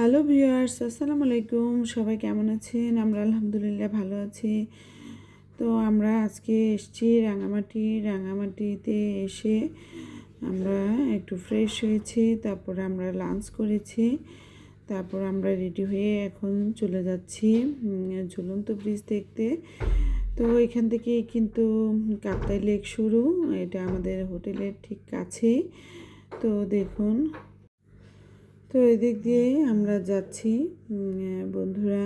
Hello viewers, আসসালামু আলাইকুম। সবাই কেমন আছেন? আমরা আলহামদুলিল্লাহ ভালো আছি। তো আমরা আজকে এসেছি রাঙামাটিতে এসে আমরা একটু ফ্রেশ হয়েছি, তারপর আমরা লাঞ্চ করেছি, তারপর আমরা রেডি হয়ে এখন চলে যাচ্ছি ঝুলন্ত ব্রিজ দেখতে। তো এখান থেকে কিন্তু কাপ্তাই লেক শুরু, এটা আমাদের হোটেলের ঠিক কাছেই। তো দেখুন, তো এদিক দিয়ে আমরা যাচ্ছি বন্ধুরা।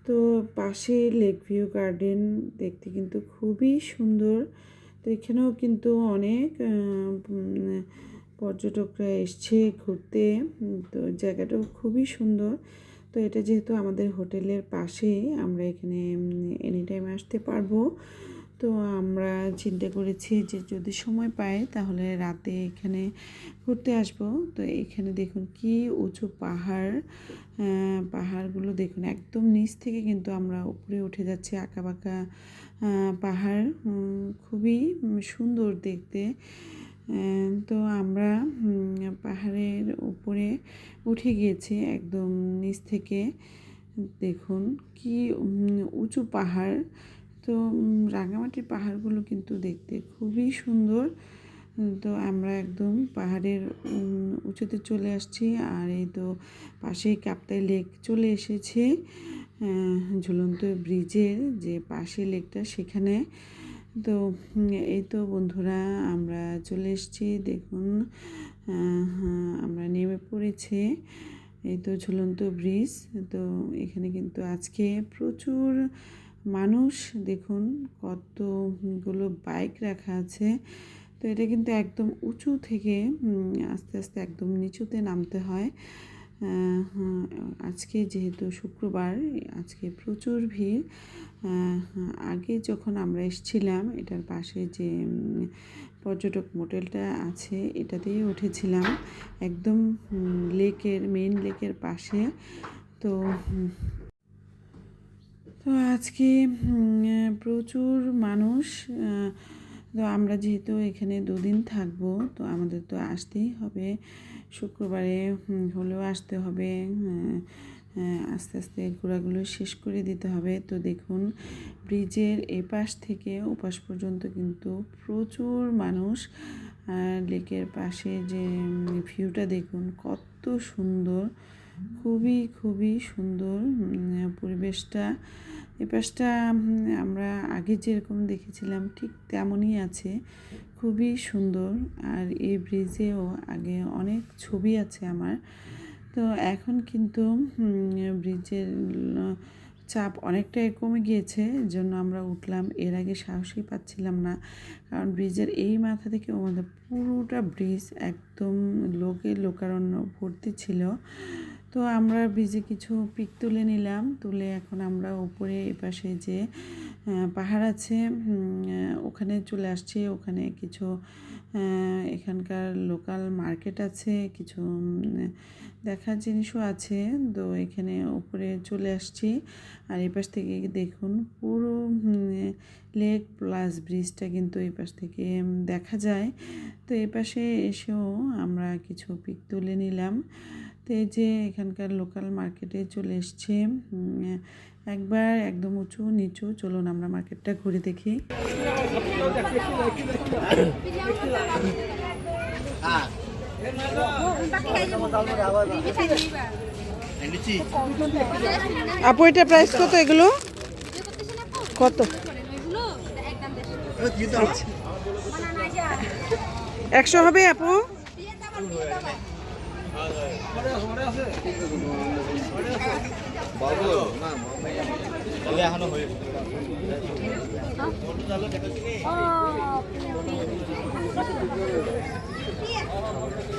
তো পাশে লেক ভিউ গার্ডেন দেখতে কিন্তু খুবই সুন্দর। তো এখানেও কিন্তু অনেক পর্যটকরা এসছে ঘুরতে। তো জায়গাটাও খুবই সুন্দর। তো এটা যেহেতু আমাদের হোটেলের পাশেই, আমরা এখানে এনি টাইম আসতে পারবো। তো আমরা চিন্তা করেছি যে যদি সময় পাই তাহলে রাতে এখানে ঘুরতে আসব। তো এখানে দেখুন কি উঁচু পাহাড়গুলো দেখুন, একদম নিচ থেকে কিন্তু আমরা উপরে উঠে যাচ্ছি। আঁকাবাঁকা পাহাড়, খুবই সুন্দর দেখতে। তো আমরা পাহাড়ের উপরে উঠে গিয়েছি একদম নিচ থেকে। দেখুন কি উঁচু পাহাড়। তো রাঙামাটির পাহাড়গুলো কিন্তু দেখতে খুবই সুন্দর। তো আমরা একদম পাহাড়ের উঁচুতে চলে আসছি, আর এই তো পাশেই কাপ্তাই লেক চলে এসেছে। ঝুলন্ত ব্রিজের যে পাশে লেকটা সেখানে। তো এই তো বন্ধুরা আমরা চলে এসেছি, দেখুন আমরা নেমে পড়েছি। এই তো ঝুলন্ত ব্রিজ। তো এখানে কিন্তু আজকে প্রচুর মানুষ, দেখুন কতগুলো বাইক রাখা আছে। তো এটা কিন্তু একদম উঁচু থেকে আস্তে আস্তে একদম নিচুতে নামতে হয়। আজকে যেহেতু শুক্রবার, আজকে প্রচুর ভিড়। আগে যখন আমরা এসেছিলাম এটার পাশে যে পর্যটক মোটেলটা আছে এটাতেই উঠেছিলাম, একদম মেইন লেকের পাশে। তো তো আজকে প্রচুর মানুষ। তো আমরা যেহেতু এখানে দুদিন থাকবো, তো আমাদের তো আসতেই হবে, শুক্রবারে হলেও আসতে হবে। আস্তে আস্তে ঘোরাগুলো শেষ করে দিতে হবে। তো দেখুন ব্রিজের এপাশ থেকে ওপাশ পর্যন্ত কিন্তু প্রচুর মানুষ। লেকের পাশে যে ভিউটা দেখুন কত সুন্দর, খুবই খুবই সুন্দর পরিবেশটা। এ পাশটা আমরা আগে যেরকম দেখেছিলাম ঠিক তেমনই আছে, খুবই সুন্দর। আর এই ব্রিজেও আগে অনেক ছবি আছে আমার। তো এখন কিন্তু ব্রিজের চাপ অনেকটাই কমে গিয়েছে, এর জন্য আমরা উঠলাম। এর আগে সাহসই পাচ্ছিলাম না, কারণ ব্রিজের এই মাথা থেকে আমাদের পুরোটা ব্রিজ একদম লোকারণ্য ভর্তি ছিল। তো আমরা ব্রিজে কিছু পিক তুলে নিলাম, তুলে এখন আমরা উপরে এপাশে যে পাহাড় আছে ওখানে চলে আসছি। ওখানে কিছু এখানকার লোকাল মার্কেট আছে, কিছু দেখার জিনিসও আছে। তো এখানে উপরে চলে আসছি, আর এই পাশ থেকে দেখুন পুরো লেক প্লাস ব্রিজটা কিন্তু এই পাশ থেকে দেখা যায়। তো এই পাশে এসেও আমরা কিছু পিক তুলে নিলাম। তো এই যে এখানকার লোকাল মার্কেটে চলে এসছে, একবার একদম উঁচু নিচু। চলুন আমরা মার্কেটটা ঘুরে দেখি। আপু এটা প্রাইস কত? এগুলো কত? 100 হবে আপু?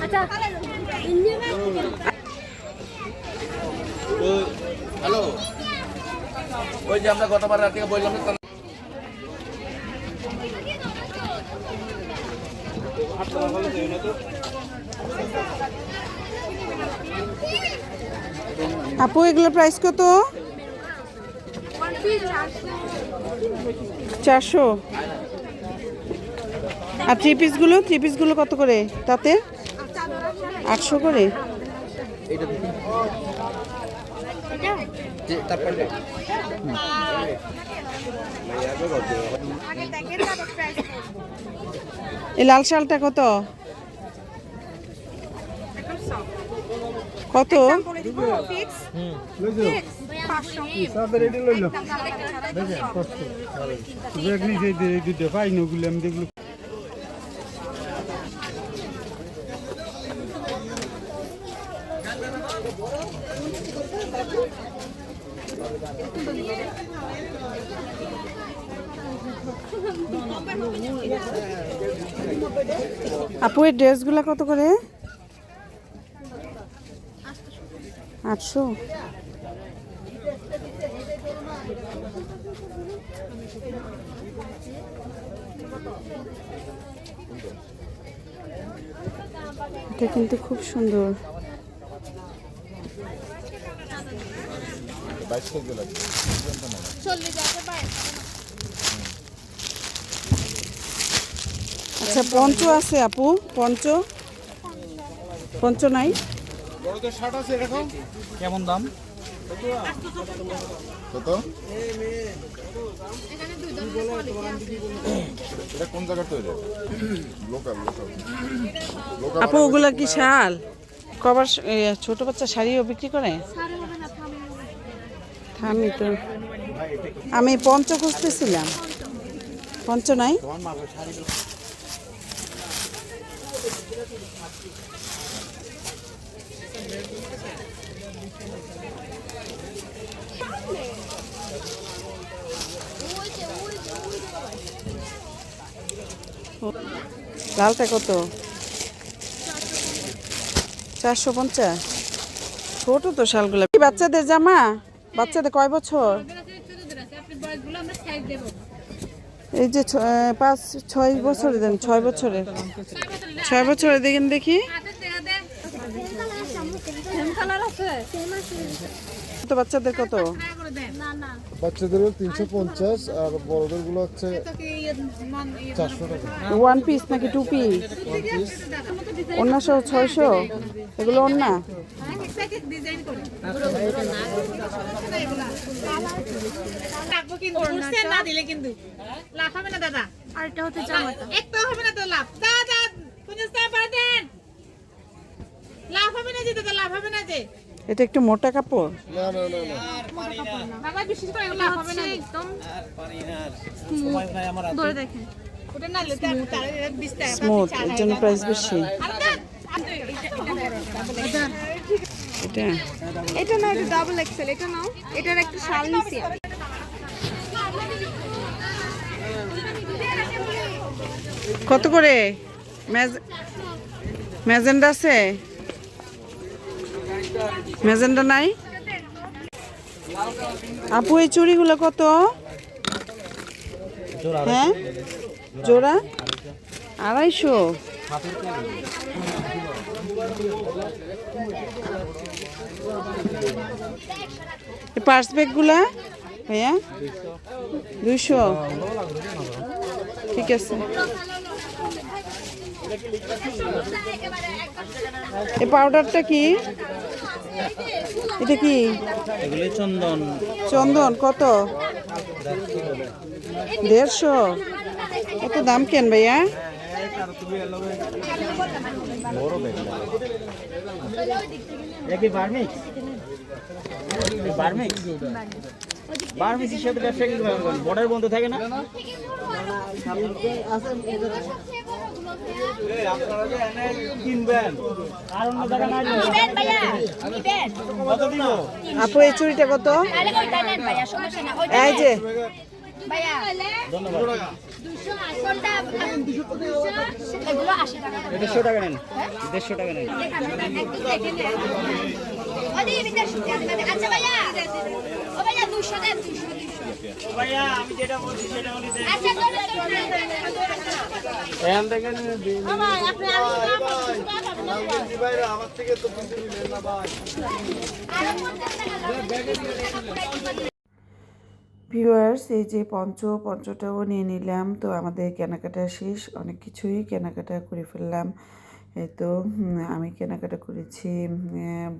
আচ্ছা হ্যালো, ওই যে আমরা গতবার রাতে বললাম আপু এগুলোর প্রাইস কত? 400। আর থ্রি পিসগুলো কত করে? তাতে 800 করে। এটা দিন যে তারপর এই লাল শালটা কত কত আপু এই ড্রেসগুলো কত করে 800 এটা কিন্তু খুব সুন্দর আচ্ছা পঞ্চ আছে আপু পঞ্চ পঞ্চ নাই বড়দের শার্ট আছে এরকম কেমন দাম কত এটা কোন জায়গা তৈরি লোকাল লোকাল আপু ওগুলা কি শাল কভার ছোট বাচ্চা শাড়িও বিক্রি করে থামি তো আমি পঞ্চ খুঁজতেছিলাম পঞ্চ নাই লালটা কত 450 ছোট তো শালগুলো কি বাচ্চাদের জামা বাচ্চাদের কয় বছর এই যে 5-6 বছরের দেন 6 বছরের 6 বছরের দেখেন দেখি তো বাচ্চাদের কত বাচ্চাদের 350 আর বড়দের গুলো হচ্ছে 400 টাকা ওয়ান পিস নাকি টু পিস ওন্না সহ 600 এগুলো ওন্না এটা একটু মোটা কাপড় না না না না বাবা বিশেষ করে এগুলো হবে না একদম সময় নাই আমার ধরে দেখেন ওটা না লে তার 20 টাকা স্মুথ এর জন্য প্রাইস বেশি এটা এটা না এটা ডাবল এক্সেল এটা নাও এটার একটা শাল নিছি কত করে ম্যাজেন্ডা আছে ম্যাজেন্ডা নাই আপু এই চুড়িগুলো কত হ্যাঁ জোড়া 250 এই পার্স ব্যাগগুলা ভাইয়া 200 ঠিক আছে এই পাউডারটা কি এটা কি এগুলি চন্দন চন্দন কত 150 কত দাম কেন ভাইয়া কি বার্মিক্স বার্মিক্স বার্মিক্স হিসেবে ব্যবসা কি বর্ডার বন্ধ থাকে না কিনবেন আর অন্য জায়গা নাই কত দিব আপু এই চুড়িটা কত এই যে ধন্যবাদ 150 টাকা নেন 150 টাকা নেন ভাইয়া আমি যেটা বলছি সেটা বলি এখান থেকে আমার থেকে তো কিছু নিলেন না ভাই ভিউয়ার্স এই যে পঞ্চটাও নিয়ে নিলাম তো আমাদের কেনাকাটা শেষ অনেক কিছুই কেনাকাটা করে ফেললাম এই তো আমি কেনাকাটা করেছি,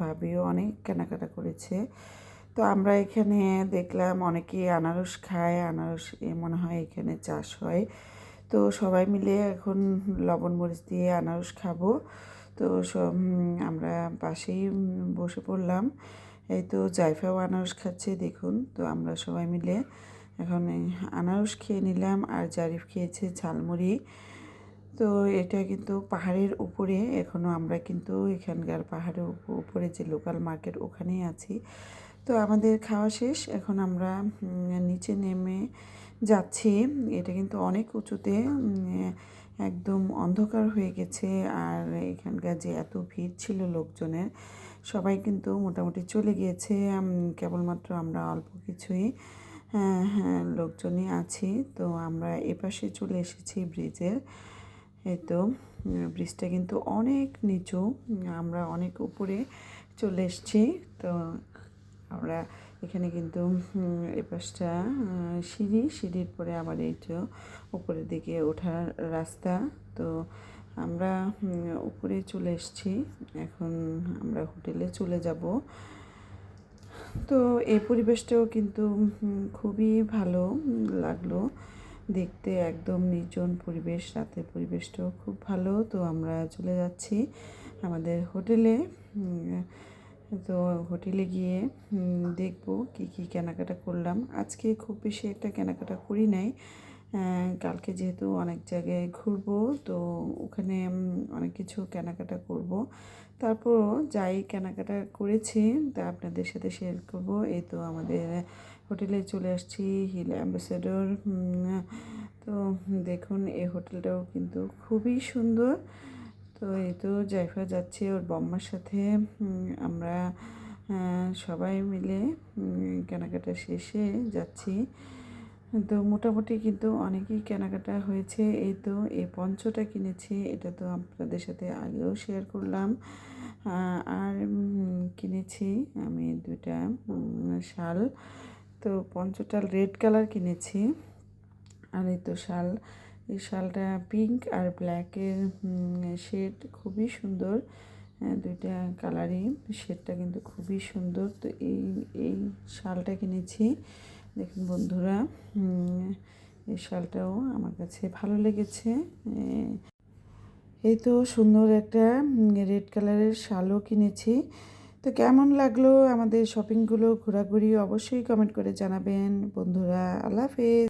ভাবিও অনেক কেনাকাটা করেছে। তো আমরা এখানে দেখলাম অনেকেই আনারস খায়, আনারস মনে হয় এখানে চাষ হয়। তো সবাই মিলে এখন লবণ মরিচ দিয়ে আনারস খাবো। তো সব আমরা পাশেই বসে পড়লাম। এই তো জাইফাও আনারস খাচ্ছে দেখুন। তো আমরা সবাই মিলে এখন এই আনারস খেয়ে নিলাম, আর জারিফ খেয়েছে ঝালমুড়ি। তো এটা কিন্তু পাহাড়ের উপরে, এখনও আমরা কিন্তু এখানকার পাহাড়ের উপরে যে লোকাল মার্কেট ওখানেই আছি। তো আমাদের খাওয়া শেষ, এখন আমরা নিচে নেমে যাচ্ছি। এটা কিন্তু অনেক উঁচুতে, একদম অন্ধকার হয়ে গেছে। আর এখানকার যে এত ভিড় ছিল লোকজনের, সবাই কিন্তু মোটামুটি চলে গিয়েছে। কেবলমাত্র আমরা অল্প কিছুই লোকজনই আছি। তো আমরা এপাশে চলে এসেছি ব্রিজের। এই তো ব্রিজটা কিন্তু অনেক নিচু, আমরা অনেক উপরে চলে এসেছি। তো আমরা এখানে কিন্তু এই পাশটা সিঁড়ির পরে আবার এইটা উপরের দিকে ওঠার রাস্তা। তো আমরা উপরে চলে এসেছি, এখন আমরা হোটেলে চলে যাব। তো এই পরিবেশটাও কিন্তু খুবই ভালো লাগলো দেখতে, একদম নির্জন পরিবেশ, রাতের পরিবেশটাও খুব ভালো। তো আমরা চলে যাচ্ছি আমাদের হোটেলে। তো হোটেলে গিয়ে দেখব কি কি কেনাকাটা করলাম। আজকে খুব বেশি একটা কেনাকাটা করি নাই, কালকে যেহেতু অনেক জায়গায় ঘুরবো, তো ওখানে অনেক কিছু কেনাকাটা করব। তারপরও যাই কেনাকাটা করেছি তা আপনাদের সাথে শেয়ার করব। এই তো আমাদের হোটেলে চলে আসছি, হিল অ্যাম্বাসেডর। তো দেখুন এই হোটেলটাও কিন্তু খুবই সুন্দর। তো এই তো জাইফা যাচ্ছে ওর বম্মার সাথে। আমরা সবাই মিলে কেনাকাটা শেষে যাচ্ছি। তো মোটামুটি কিন্তু অনেকই কেনাকাটা হয়েছে। এই তো এই পঞ্চটা কিনেছি, এটা তো আপনাদের সাথে আগেও শেয়ার করলাম। আর কিনেছি আমি 2টা শাল। তো পঞ্চটা রেড কালার কিনেছি। আর এই তো শাল, এই শালটা পিঙ্ক আর ব্ল্যাকের শেড, খুবই সুন্দর। 2টা কালারই, শেডটা কিন্তু খুবই সুন্দর। তো এই শালটা কিনেছি দেখুন বন্ধুরা, এই শালটাও আমার কাছে ভালো লেগেছে। এই তো সুন্দর একটা রেড কালারের শালও কিনেছি। তো কেমন লাগলো আমাদের শপিংগুলো, ঘোরাঘুরি, অবশ্যই কমেন্ট করে জানাবেন বন্ধুরা। আল্লাহ হাফেজ।